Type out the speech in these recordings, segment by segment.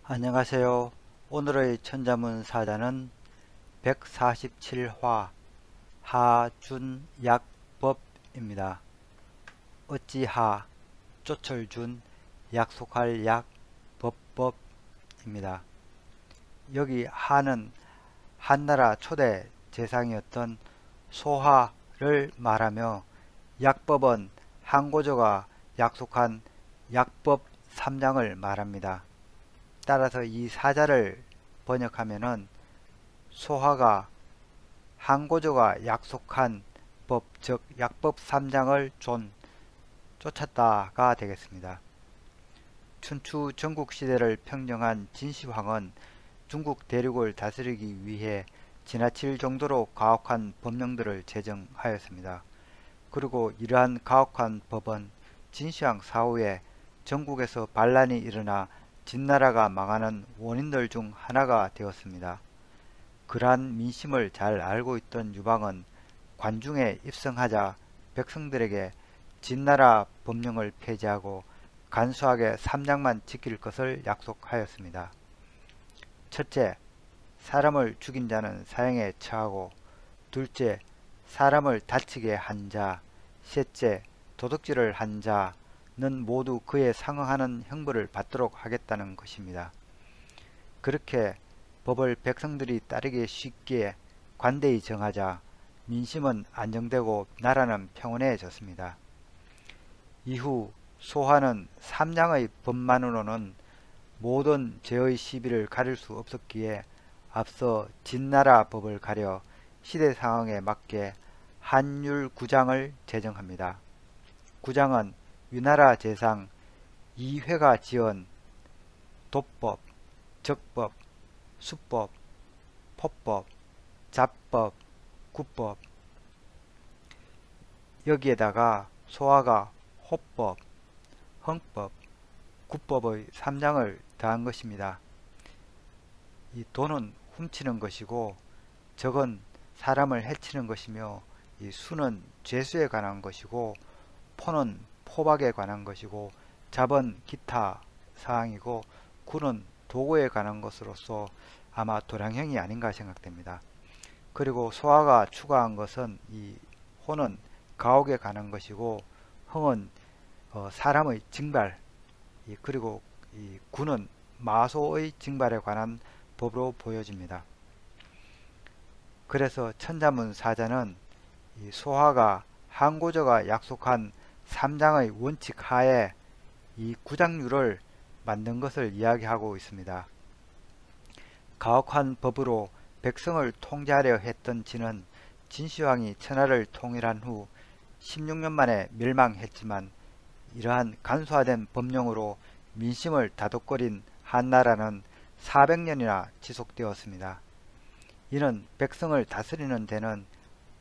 안녕하세요. 오늘의 천자문 사자는 147화 하준약법입니다. 어찌하 쫓을준 약속할 약 법법입니다. 여기 하는 한나라 초대 재상이었던 소하를 말하며 약법은 한고조가 약속한 약법 3장을 말합니다. 따라서 이 사자를 번역하면은 소하가 한고조가 약속한 법, 즉 약법 3장을 쫓았다가 되겠습니다. 춘추 전국시대를 평정한 진시황은 중국 대륙을 다스리기 위해 지나칠 정도로 가혹한 법령들을 제정하였습니다. 그리고 이러한 가혹한 법은 진시황 사후에 전국에서 반란이 일어나 진나라가 망하는 원인들 중 하나가 되었습니다. 그러한 민심을 잘 알고 있던 유방은 관중에 입성하자 백성들에게 진나라 법령을 폐지하고 간소하게 3장만 지킬 것을 약속하였습니다. 첫째, 사람을 죽인 자는 사형에 처하고, 둘째, 사람을 다치게 한 자, 셋째, 도둑질을 한 자는 모두 그에 상응하는 형벌을 받도록 하겠다는 것입니다. 그렇게 법을 백성들이 따르기 쉽게 관대히 정하자 민심은 안정되고 나라는 평온해졌습니다. 이후 소하는 3장의 법만으로는 모든 죄의 시비를 가릴 수 없었기에 앞서 진나라 법을 가려 시대 상황에 맞게 한율 9장을 제정합니다. 9장은 위나라 재상 이회가 지은 도법, 적법, 수법, 포법, 잡법, 구법, 여기에다가 소하가 호법, 헌법, 구법의 3장을 더한 것입니다. 이 도는 훔치는 것이고, 적은 사람을 해치는 것이며, 이 수는 죄수에 관한 것이고, 포는 포박에 관한 것이고, 잡은 기타 사항이고, 구는 도구에 관한 것으로서 아마 도량형이 아닌가 생각됩니다. 그리고 소하가 추가한 것은 이 호는 가옥에 관한 것이고, 흥은 사람의 징발, 그리고 이 구는 마소의 징발에 관한 법으로 보여집니다. 그래서 천자문 사자는 이 소하가 한고조가 약속한 3장의 원칙 하에 이 구장률을 만든 것을 이야기하고 있습니다. 가혹한 법으로 백성을 통제하려 했던 진은 진시황이 천하를 통일한 후 16년 만에 멸망했지만, 이러한 간소화된 법령으로 민심을 다독거린 한나라는 400년이나 지속되었습니다. 이는 백성을 다스리는 데는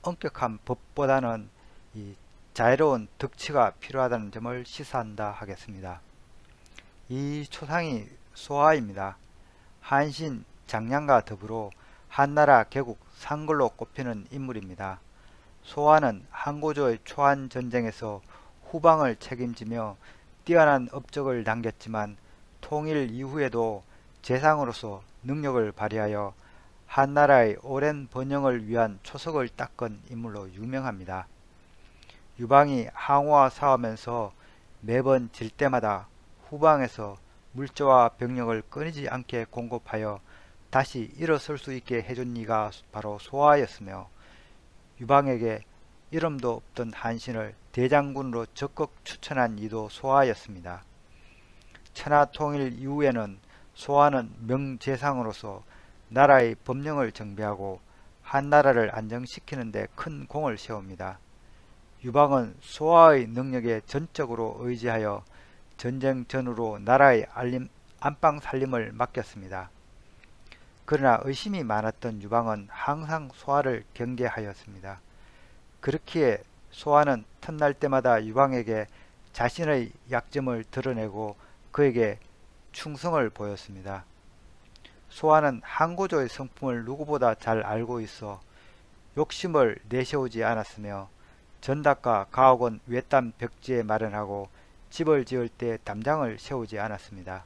엄격한 법보다는 이 자유로운 덕치가 필요하다는 점을 시사한다 하겠습니다. 이 초상이 소하입니다. 한신 장량과 더불어 한나라 개국 상글로 꼽히는 인물입니다. 소하는 한고조의 초안 전쟁에서 후방을 책임지며 뛰어난 업적을 남겼지만, 통일 이후에도 재상으로서 능력을 발휘하여 한나라의 오랜 번영을 위한 초석을 닦은 인물로 유명합니다. 유방이 항우와 싸우면서 매번 질 때마다 후방에서 물자와 병력을 끊이지 않게 공급하여 다시 일어설 수 있게 해준 이가 바로 소하였으며, 유방에게 이름도 없던 한신을 대장군으로 적극 추천한 이도 소하였습니다. 천하 통일 이후에는 소하는 명재상으로서 나라의 법령을 정비하고 한나라를 안정시키는 데 큰 공을 세웁니다. 유방은 소하의 능력에 전적으로 의지하여 전쟁 전후로 나라의 안방 살림을 맡겼습니다. 그러나 의심이 많았던 유방은 항상 소하를 경계하였습니다. 그렇기에 소하는 틈날 때마다 유방에게 자신의 약점을 드러내고 그에게 충성을 보였습니다. 소하는 한고조의 성품을 누구보다 잘 알고 있어 욕심을 내세우지 않았으며, 전닥과 가옥은 외딴 벽지에 마련하고 집을 지을 때 담장을 세우지 않았습니다.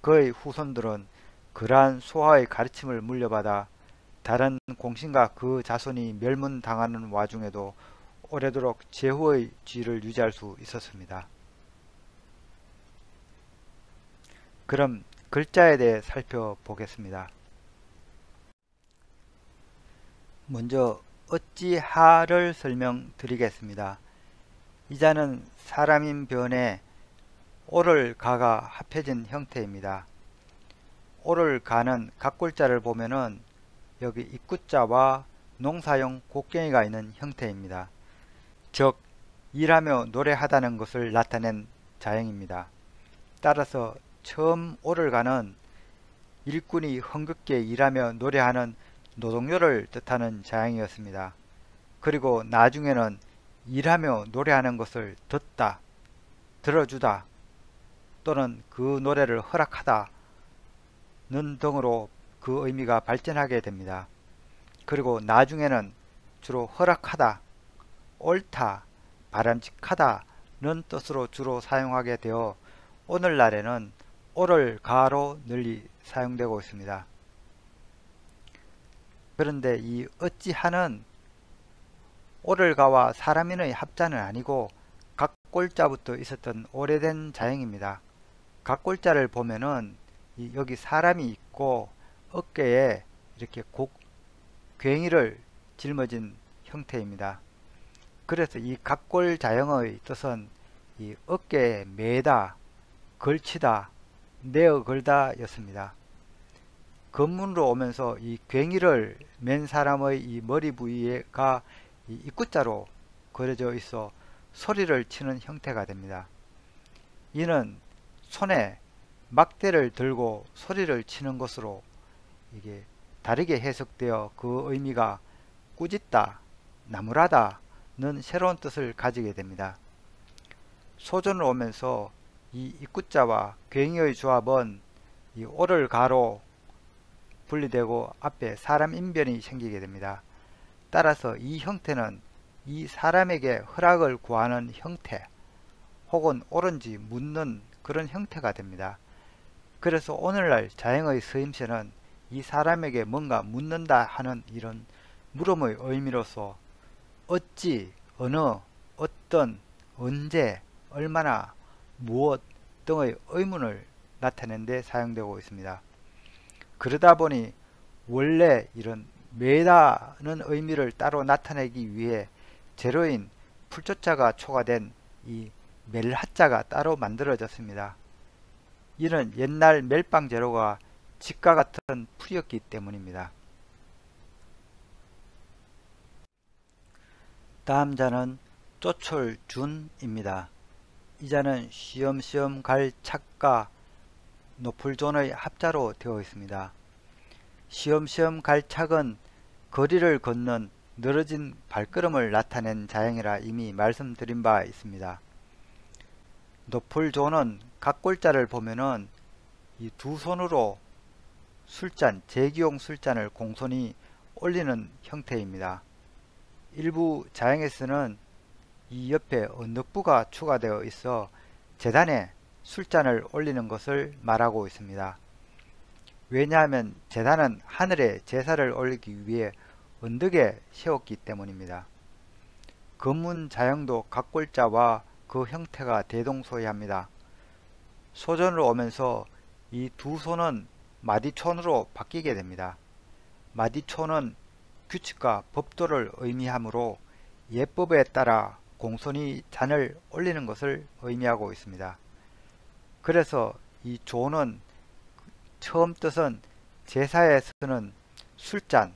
그의 후손들은 그러한 소하의 가르침을 물려받아 다른 공신과 그 자손이 멸문당하는 와중에도 오래도록 제후의 지위를 유지할 수 있었습니다. 그럼 글자에 대해 살펴보겠습니다. 먼저 어찌하를 설명드리겠습니다. 이 자는 사람인 변에 오를 가가 합해진 형태입니다. 오를 가는 각골자를 보면은 여기 입구자와 농사용 곡괭이가 있는 형태입니다. 즉 일하며 노래하다는 것을 나타낸 자형입니다. 따라서 처음 오를 가는 일꾼이 흥겹게 일하며 노래하는 노동요를 뜻하는 자형이었습니다. 그리고 나중에는 일하며 노래하는 것을 듣다, 들어주다 또는 그 노래를 허락하다는 등으로 그 의미가 발전하게 됩니다. 그리고 나중에는 주로 허락하다, 옳다, 바람직하다는 뜻으로 주로 사용하게 되어 오늘날에는 오를 가로 널리 사용되고 있습니다. 그런데 이 어찌하는 오를 가와 사람인의 합자는 아니고 각골자부터 있었던 오래된 자형입니다. 각골자를 보면은 여기 사람이 있고 어깨에 이렇게 괭이를 짊어진 형태입니다. 그래서 이 각골 자형의 뜻은 이 어깨에 매다, 걸치다, 내어 걸다 였습니다. 건문으로 오면서 이 괭이를 맨 사람의 이 머리 부위가 이 입구자로 그려져 있어 소리를 치는 형태가 됩니다. 이는 손에 막대를 들고 소리를 치는 것으로 이게 다르게 해석되어 그 의미가 꾸짖다, 나무라다는 새로운 뜻을 가지게 됩니다. 소전을 오면서 이 입구자와 괭이의 조합은 이 오를 가로 분리되고 앞에 사람 인변이 생기게 됩니다. 따라서 이 형태는 이 사람에게 허락을 구하는 형태 혹은 옳은지 묻는 그런 형태가 됩니다. 그래서 오늘날 자형의 서임새는 이 사람에게 뭔가 묻는다 하는 이런 물음의 의미로서 어찌, 어느, 어떤, 언제, 얼마나, 무엇 등의 의문을 나타내는 데 사용되고 있습니다. 그러다 보니 원래 이런 매다는 의미를 따로 나타내기 위해 재료인 풀조자가 초과된 이 멜하자가 따로 만들어졌습니다. 이는 옛날 멜빵 재료가 직과 같은 풀이었기 때문입니다. 다음 자는 쪼철준입니다. 이 자는 쉬엄쉬엄 갈 착과 노풀존의 합자로 되어 있습니다. 쉬엄쉬엄 갈 착은 거리를 걷는 늘어진 발걸음을 나타낸 자형이라 이미 말씀드린 바 있습니다. 노풀존은 각골자를 보면은 이 두 손으로 술잔, 제기용 술잔을 공손히 올리는 형태입니다. 일부 자형에서는 이 옆에 언덕부가 추가되어 있어 제단에 술잔을 올리는 것을 말하고 있습니다. 왜냐하면 제단은 하늘에 제사를 올리기 위해 언덕에 세웠기 때문입니다. 검문 자형도 각골자와 그 형태가 대동소이합니다. 소전으로 오면서 이 두 손은 마디촌으로 바뀌게 됩니다. 마디촌은 규칙과 법도를 의미하므로 예법에 따라 공손히 잔을 올리는 것을 의미하고 있습니다. 그래서 이 조는 처음 뜻은 제사에 쓰는 술잔,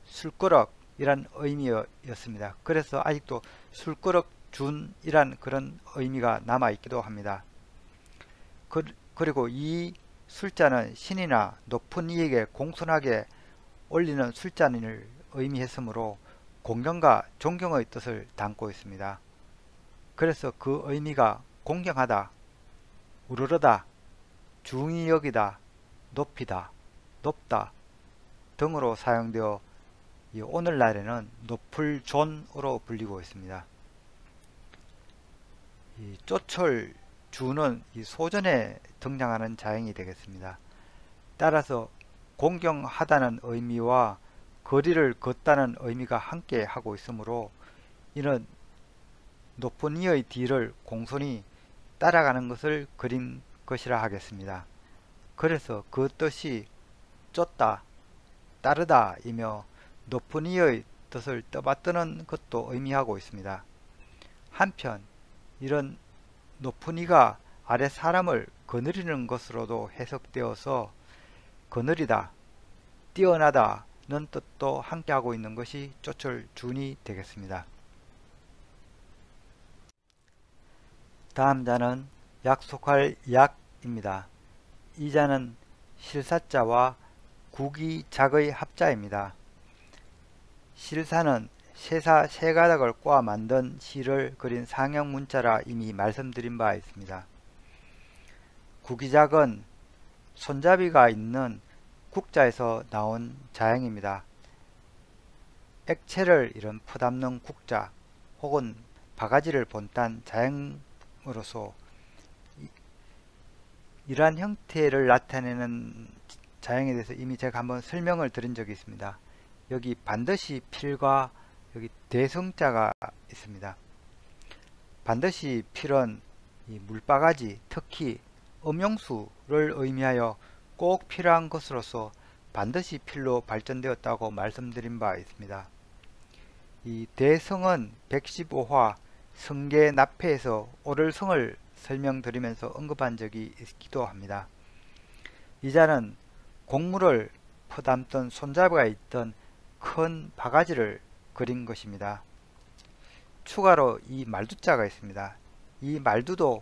술그럭이란 의미였습니다. 그래서 아직도 술그럭 준이란 그런 의미가 남아있기도 합니다. 그리고 이 술잔은 신이나 높은 이에게 공손하게 올리는 술잔을 의미했으므로 공경과 존경의 뜻을 담고 있습니다. 그래서 그 의미가 공경하다, 우러러다, 중히 여기다, 높이다, 높다 등으로 사용되어 오늘날에는 노풀존으로 불리고 있습니다. 이 쪼철 주는 이 소전에 등장하는 자형이 되겠습니다. 따라서 공경하다는 의미와 거리를 걷다는 의미가 함께 하고 있으므로 이는 높은 이의 뒤를 공손히 따라가는 것을 그린 것이라 하겠습니다. 그래서 그 뜻이 쫓다, 따르다 이며 높은 이의 뜻을 떠받드는 것도 의미하고 있습니다. 한편 이런 높은 이가 아래 사람을 거느리는 것으로도 해석되어서 거느리다, 뛰어나다는 뜻도 함께하고 있는 것이 쫓을 준이 되겠습니다. 다음 자는 약속할 약입니다. 이 자는 실사자와 구기작의 합자입니다. 실사는 세사 세 가닥을 꼬아 만든 시를 그린 상형 문자라 이미 말씀드린 바 있습니다. 구기작은 손잡이가 있는 국자에서 나온 자형입니다. 액체를 이런 퍼담는 국자 혹은 바가지를 본딴 자형으로서 이러한 형태를 나타내는 자형에 대해서 이미 제가 한번 설명을 드린 적이 있습니다. 여기 반드시 필과 여기 대성자가 있습니다. 반드시 필은 이 물바가지, 특히 음용수를 의미하여 꼭 필요한 것으로서 반드시 필로 발전되었다고 말씀드린 바 있습니다. 이 대성은 115화 성계 납패에서 오를성을 설명드리면서 언급한 적이 있기도 합니다. 이 자는 곡물을 퍼담던 손잡이가 있던 큰 바가지를 그린 것입니다. 추가로 이 말두자가 있습니다. 이 말두도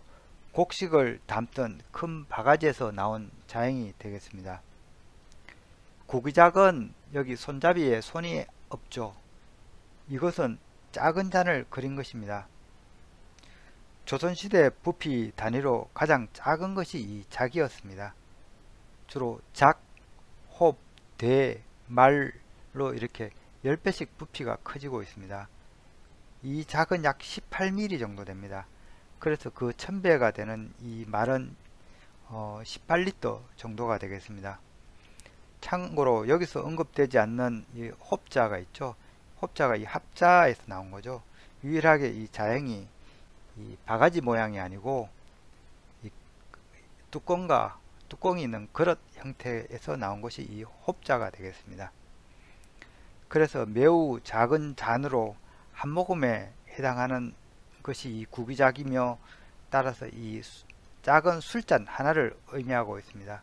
곡식을 담던 큰 바가지에서 나온 자형이 되겠습니다. 구기작은 여기 손잡이에 손이 없죠. 이것은 작은 잔을 그린 것입니다. 조선시대 부피 단위로 가장 작은 것이 이 작이었습니다. 주로 작, 홉, 대, 말로 이렇게 10배씩 부피가 커지고 있습니다. 이 작은 약 18mm 정도 됩니다. 그래서 그 1000배가 되는 이 말은 18리터 정도가 되겠습니다. 참고로 여기서 언급되지 않는 이 홉자가 있죠. 홉자가 이 합자에서 나온 거죠. 유일하게 이 자형이 이 바가지 모양이 아니고 이 뚜껑이 있는 그릇 형태에서 나온 것이 이 홉자가 되겠습니다. 그래서 매우 작은 잔으로 한 모금에 해당하는 것이 이 구기작이며 따라서 이 작은 술잔 하나를 의미하고 있습니다.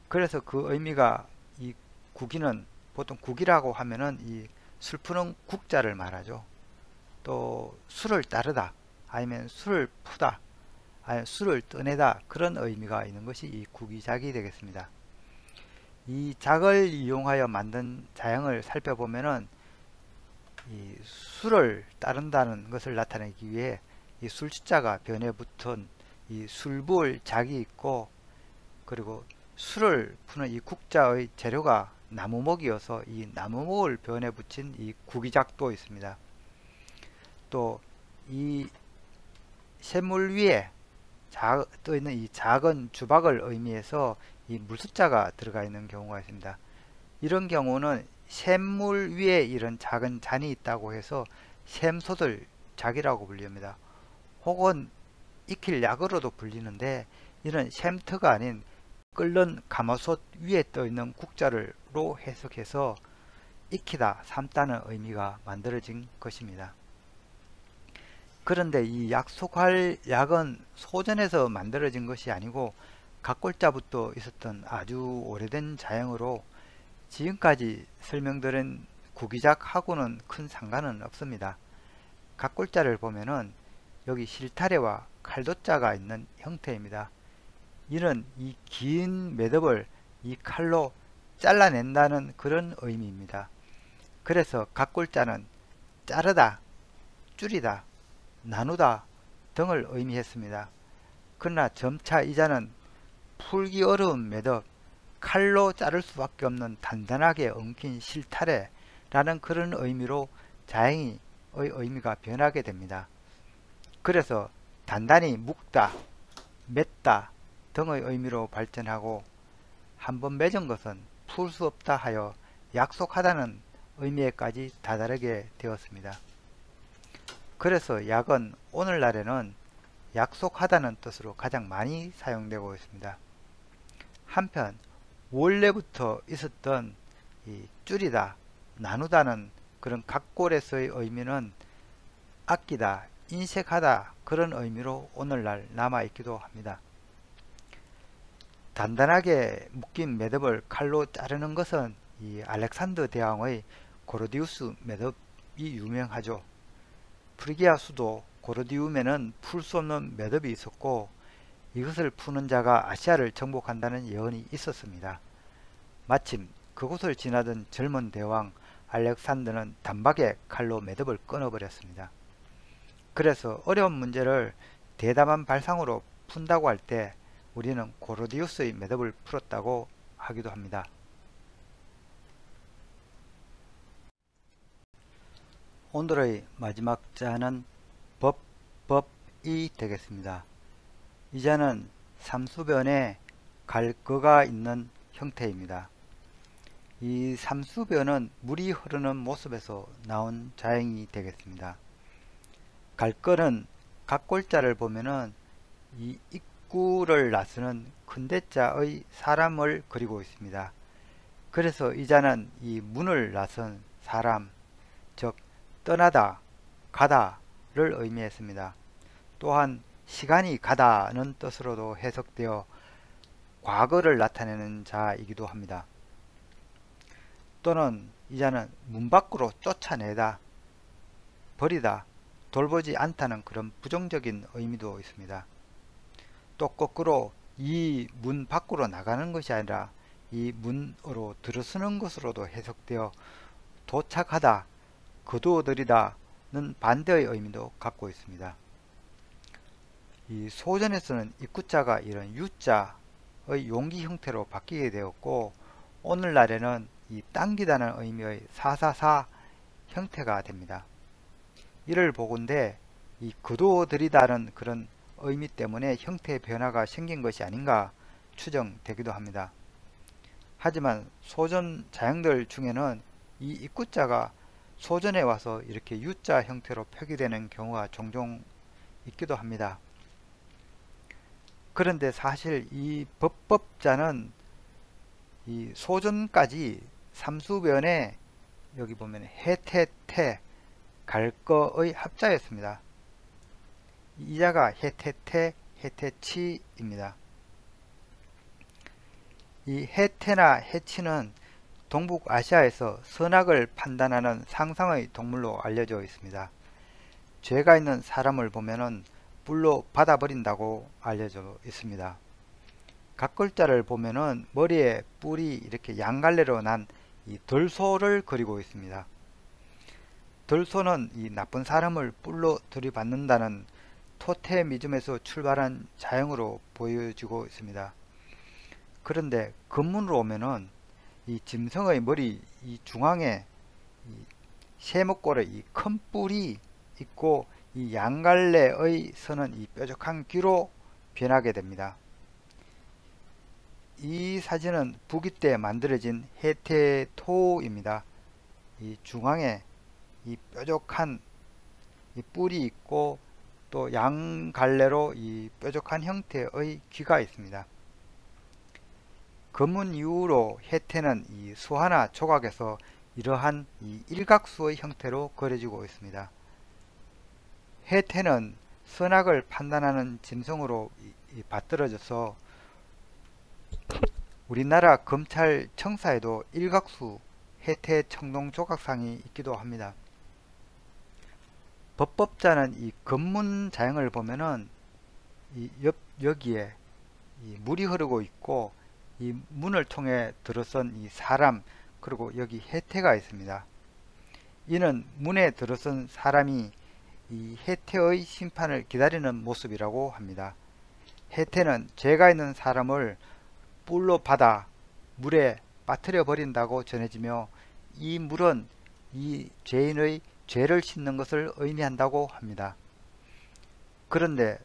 그래서 그 의미가 이 구기는 보통 구기라고 하면은 이 술 푸는 국자를 말하죠. 또 술을 따르다 아니면 술을 푸다 아니면 술을 떠내다 그런 의미가 있는 것이 이 구기작이 되겠습니다. 이 작을 이용하여 만든 자형을 살펴보면은 이 술을 따른다는 것을 나타내기 위해 이 술자가 변에 붙은 이 술부을 작이 있고, 그리고 술을 푸는 이 국자의 재료가 나무목이어서 이 나무목을 변에 붙인 이 구기작도 있습니다. 또 이 샘물 위에 떠 있는 이 작은 주박을 의미해서 이 물숫자가 들어가 있는 경우가 있습니다. 이런 경우는 샘물 위에 이런 작은 잔이 있다고 해서 샘솥을 작이라고 불립니다. 혹은 익힐 약으로도 불리는데 이런 샘터가 아닌 끓는 가마솥 위에 떠 있는 국자로 해석해서 익히다, 삶다는 의미가 만들어진 것입니다. 그런데 이 약속할 약은 소전에서 만들어진 것이 아니고 각골자부터 있었던 아주 오래된 자형으로 지금까지 설명드린 구기작하고는 큰 상관은 없습니다. 각골자를 보면은 여기 실타래와 칼도자가 있는 형태입니다. 이는 이 긴 매듭을 이 칼로 잘라낸다는 그런 의미입니다. 그래서 각골자는 자르다, 줄이다, 나누다 등을 의미했습니다. 그러나 점차 이 자는 풀기 어려운 매듭, 칼로 자를 수밖에 없는 단단하게 엉킨 실타래라는 그런 의미로 자형의 의미가 변하게 됩니다. 그래서 단단히 묶다, 맺다 등의 의미로 발전하고 한번 맺은 것은 풀 수 없다 하여 약속하다는 의미에까지 다다르게 되었습니다. 그래서 약은 오늘날에는 약속하다는 뜻으로 가장 많이 사용되고 있습니다. 한편 원래부터 있었던 이 줄이다, 나누다는 그런 각골에서의 의미는 아끼다, 인색하다 그런 의미로 오늘날 남아있기도 합니다. 단단하게 묶인 매듭을 칼로 자르는 것은 이 알렉산더 대왕의 고르디우스 매듭이 유명하죠. 프리기아 수도 고르디움에는 풀 수 없는 매듭이 있었고 이것을 푸는 자가 아시아를 정복한다는 예언이 있었습니다. 마침 그곳을 지나던 젊은 대왕 알렉산더는 단박에 칼로 매듭을 끊어버렸습니다. 그래서 어려운 문제를 대담한 발상으로 푼다고 할 때 우리는 고르디우스의 매듭을 풀었다고 하기도 합니다. 오늘의 마지막 자는 법이 되겠습니다. 이 자는 삼수변에 갈거가 있는 형태입니다. 이 삼수변은 물이 흐르는 모습에서 나온 자형이 되겠습니다. 갈거는 각골자를 보면은 이 입구를 나서는 큰대자의 사람을 그리고 있습니다. 그래서 이 자는 이 문을 나선 사람, 즉 떠나다, 가다를 의미했습니다. 또한 시간이 가다는 뜻으로도 해석되어 과거를 나타내는 자이기도 합니다. 또는 이 자는 문 밖으로 쫓아내다, 버리다, 돌보지 않다는 그런 부정적인 의미도 있습니다. 또 거꾸로 이 문 밖으로 나가는 것이 아니라 이 문으로 들어서는 것으로도 해석되어 도착하다, 거두어들이다는 반대의 의미도 갖고 있습니다. 이 소전에서는 입구자가 이런 U자의 용기 형태로 바뀌게 되었고 오늘날에는 이 당기다는 의미의 444 형태가 됩니다. 이를 보건대 이 거두어들이다는 그런 의미 때문에 형태의 변화가 생긴 것이 아닌가 추정되기도 합니다. 하지만 소전 자형들 중에는 이 입구자가 소전에 와서 이렇게 U자 형태로 표기되는 경우가 종종 있기도 합니다. 그런데 사실 이 법자는 이 소전까지 삼수변에 여기 보면 해태태 갈거의 합자였습니다. 이 자가 해태태 해태치입니다. 이 해태나 해치는 동북아시아에서 선악을 판단하는 상상의 동물로 알려져 있습니다. 죄가 있는 사람을 보면은 불로 받아버린다고 알려져 있습니다. 각글자를 보면은 머리에 뿔이 이렇게 양갈래로 난 이 들소를 그리고 있습니다. 들소는 이 나쁜 사람을 뿔로 들이받는다는 토테미즘에서 출발한 자형으로 보여지고 있습니다. 그런데 근문으로 오면은 이 짐승의 머리 이 중앙에 이 쇠목골의 이 큰 뿔이 있고 이 양갈래의 선은 이 뾰족한 귀로 변하게 됩니다. 이 사진은 부기 때 만들어진 해태토입니다. 이 중앙에 이 뾰족한 이 뿔이 있고 또 양갈래로 이 뾰족한 형태의 귀가 있습니다. 검은 이후로 해태는 이 수하나 조각에서 이러한 이 일각수의 형태로 그려지고 있습니다. 해태는 선악을 판단하는 짐승으로 받들어져서 우리나라 검찰 청사에도 일각수 해태 청동 조각상이 있기도 합니다. 법자는 이 검문 자형을 보면은 이 여기에 이 물이 흐르고 있고 이 문을 통해 들어선 이 사람 그리고 여기 해태가 있습니다. 이는 문에 들어선 사람이 이 해태의 심판을 기다리는 모습이라고 합니다. 해태는 죄가 있는 사람을 뿔로 받아 물에 빠뜨려 버린다고 전해지며 이 물은 이 죄인의 죄를 씻는 것을 의미한다고 합니다. 그런데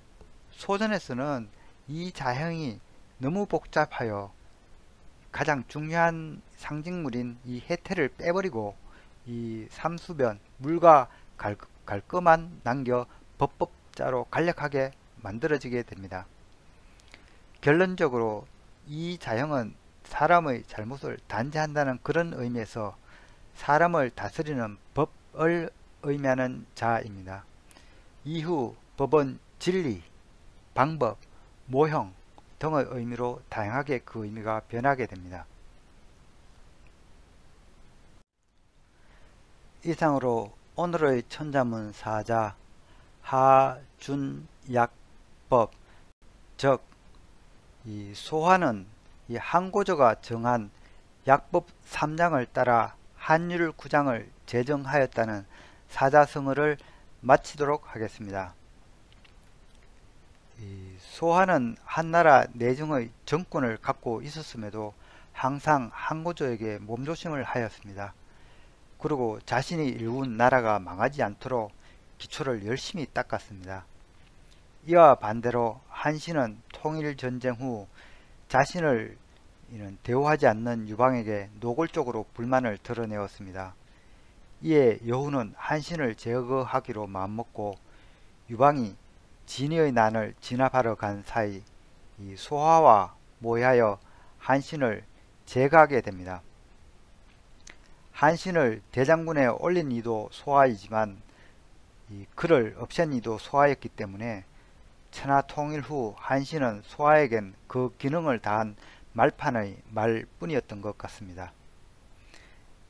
소전에서는 이 자형이 너무 복잡하여 가장 중요한 상징물인 이 해태를 빼버리고 이 삼수변 물과 갈거만 남겨 법법자로 간략하게 만들어지게 됩니다. 결론적으로 이 자형은 사람의 잘못을 단죄한다는 그런 의미에서 사람을 다스리는 법을 의미하는 자입니다. 이후 법은 진리, 방법, 모형 등의 의미로 다양하게 그 의미가 변하게 됩니다. 이상으로 오늘의 천자문 사자 하준약법, 즉 이 소화는 이 항고조가 정한 약법 3장을 따라 한율 9장을 제정하였다는 사자성어를 마치도록 하겠습니다. 이 소화는 한나라 내정의 정권을 갖고 있었음에도 항상 항고조에게 몸조심을 하였습니다. 그리고 자신이 일군 나라가 망하지 않도록 기초를 열심히 닦았습니다. 이와 반대로 한신은 통일전쟁 후 자신을 대우하지 않는 유방에게 노골적으로 불만을 드러내었습니다. 이에 여후는 한신을 제거하기로 마음먹고 유방이 진의의 난을 진압하러 간 사이 이 소화와 모의하여 한신을 제거하게 됩니다. 한신을 대장군에 올린 이도 소화이지만 그를 없앤 이도 소화였기 때문에 천하 통일 후 한신은 소화에겐 그 기능을 다한 말판의 말뿐이었던 것 같습니다.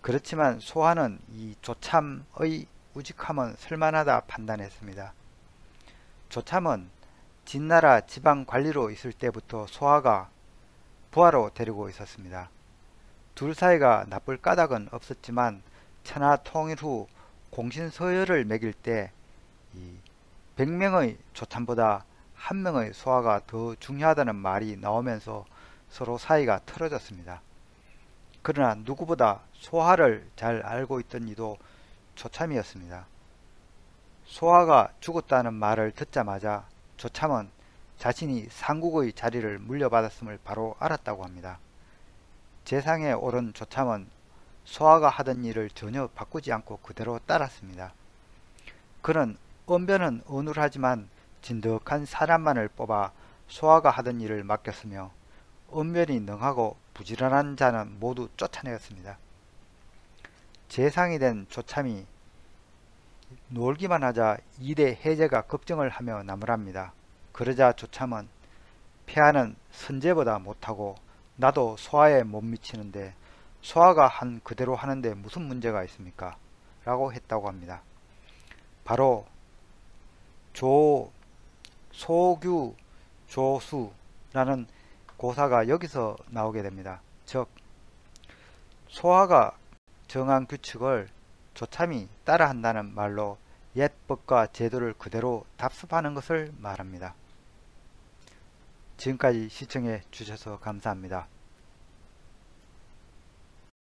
그렇지만 소화는 이 조참의 우직함은 쓸만하다 판단했습니다. 조참은 진나라 지방관리로 있을 때부터 소화가 부하로 데리고 있었습니다. 둘 사이가 나쁠 까닭은 없었지만 천하 통일 후 공신서열을 매길 때 100명의 조참보다 1명의 소화가 더 중요하다는 말이 나오면서 서로 사이가 틀어졌습니다. 그러나 누구보다 소화를 잘 알고 있던 이도 조참이었습니다. 소화가 죽었다는 말을 듣자마자 조참은 자신이 상국의 자리를 물려받았음을 바로 알았다고 합니다. 재상에 오른 조참은 소화가 하던 일을 전혀 바꾸지 않고 그대로 따랐습니다. 그는 언변은 어눌하지만 진득한 사람만을 뽑아 소화가 하던 일을 맡겼으며 언변이 능하고 부지런한 자는 모두 쫓아내었습니다. 재상이 된 조참이 놀기만 하자 2대 해제가 걱정을 하며 나무랍니다. 그러자 조참은 폐하는 선제보다 못하고 나도 소화에 못 미치는데 소화가 한 그대로 하는데 무슨 문제가 있습니까? 라고 했다고 합니다. 바로 소규, 조수라는 고사가 여기서 나오게 됩니다. 즉 소화가 정한 규칙을 조참이 따라한다는 말로 옛 법과 제도를 그대로 답습하는 것을 말합니다. 지금까지 시청해 주셔서 감사합니다.